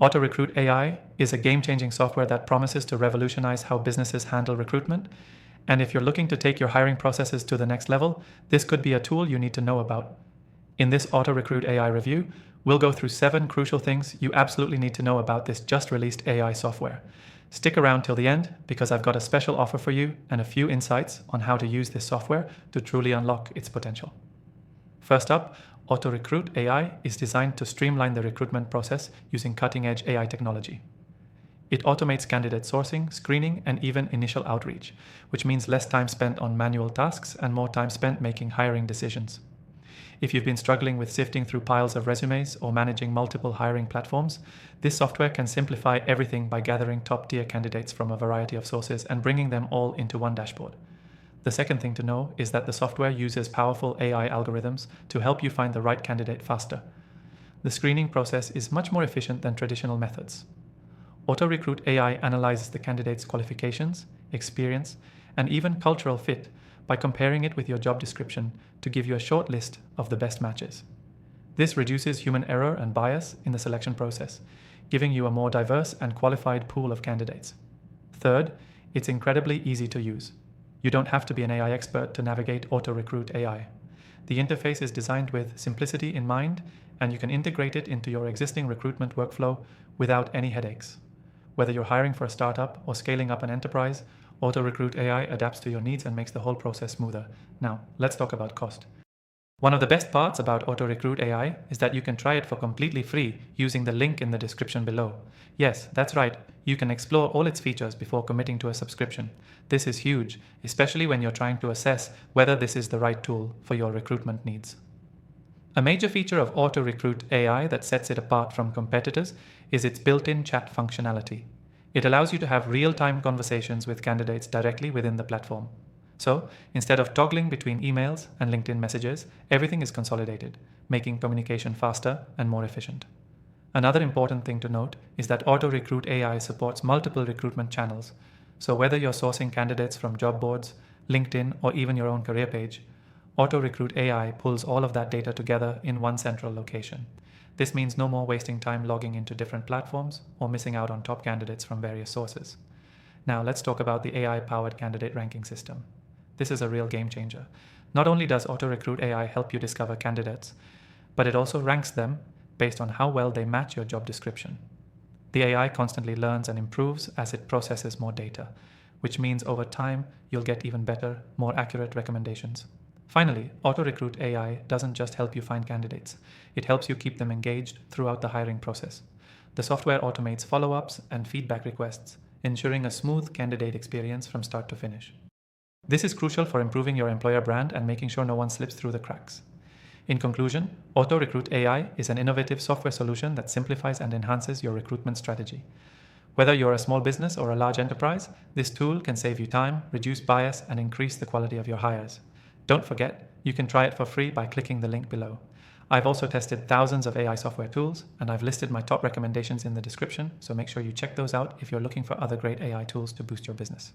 AutoRecruit AI is a game-changing software that promises to revolutionize how businesses handle recruitment. And if you're looking to take your hiring processes to the next level, this could be a tool you need to know about. In this AutoRecruit AI review, we'll go through 7 crucial things you absolutely need to know about this just released AI software. Stick around till the end because I've got a special offer for you and a few insights on how to use this software to truly unlock its potential. First up, AutoRecruit AI is designed to streamline the recruitment process using cutting-edge AI technology. It automates candidate sourcing, screening, and even initial outreach, which means less time spent on manual tasks and more time spent making hiring decisions. If you've been struggling with sifting through piles of resumes or managing multiple hiring platforms, this software can simplify everything by gathering top-tier candidates from a variety of sources and bringing them all into one dashboard. The second thing to know is that the software uses powerful AI algorithms to help you find the right candidate faster. The screening process is much more efficient than traditional methods. AutoRecruit AI analyzes the candidate's qualifications, experience, and even cultural fit by comparing it with your job description to give you a short list of the best matches. This reduces human error and bias in the selection process, giving you a more diverse and qualified pool of candidates. Third, it's incredibly easy to use. You don't have to be an AI expert to navigate AutoRecruit AI. The interface is designed with simplicity in mind, and you can integrate it into your existing recruitment workflow without any headaches. Whether you're hiring for a startup or scaling up an enterprise, AutoRecruit AI adapts to your needs and makes the whole process smoother. Now, let's talk about cost. One of the best parts about AutoRecruit AI is that you can try it for completely free using the link in the description below. Yes, that's right, you can explore all its features before committing to a subscription. This is huge, especially when you're trying to assess whether this is the right tool for your recruitment needs. A major feature of AutoRecruit AI that sets it apart from competitors is its built-in chat functionality. It allows you to have real-time conversations with candidates directly within the platform. So, instead of toggling between emails and LinkedIn messages, everything is consolidated, making communication faster and more efficient. Another important thing to note is that AutoRecruit AI supports multiple recruitment channels. So whether you're sourcing candidates from job boards, LinkedIn, or even your own career page, AutoRecruit AI pulls all of that data together in one central location. This means no more wasting time logging into different platforms or missing out on top candidates from various sources. Now let's talk about the AI-powered candidate ranking system. This is a real game changer. Not only does AutoRecruit AI help you discover candidates, but it also ranks them based on how well they match your job description. The AI constantly learns and improves as it processes more data, which means over time you'll get even better, more accurate recommendations. Finally, AutoRecruit AI doesn't just help you find candidates, it helps you keep them engaged throughout the hiring process. The software automates follow-ups and feedback requests, ensuring a smooth candidate experience from start to finish. This is crucial for improving your employer brand and making sure no one slips through the cracks. In conclusion, AutoRecruit AI is an innovative software solution that simplifies and enhances your recruitment strategy. Whether you're a small business or a large enterprise, this tool can save you time, reduce bias, and increase the quality of your hires. Don't forget, you can try it for free by clicking the link below. I've also tested thousands of AI software tools, and I've listed my top recommendations in the description, so make sure you check those out if you're looking for other great AI tools to boost your business.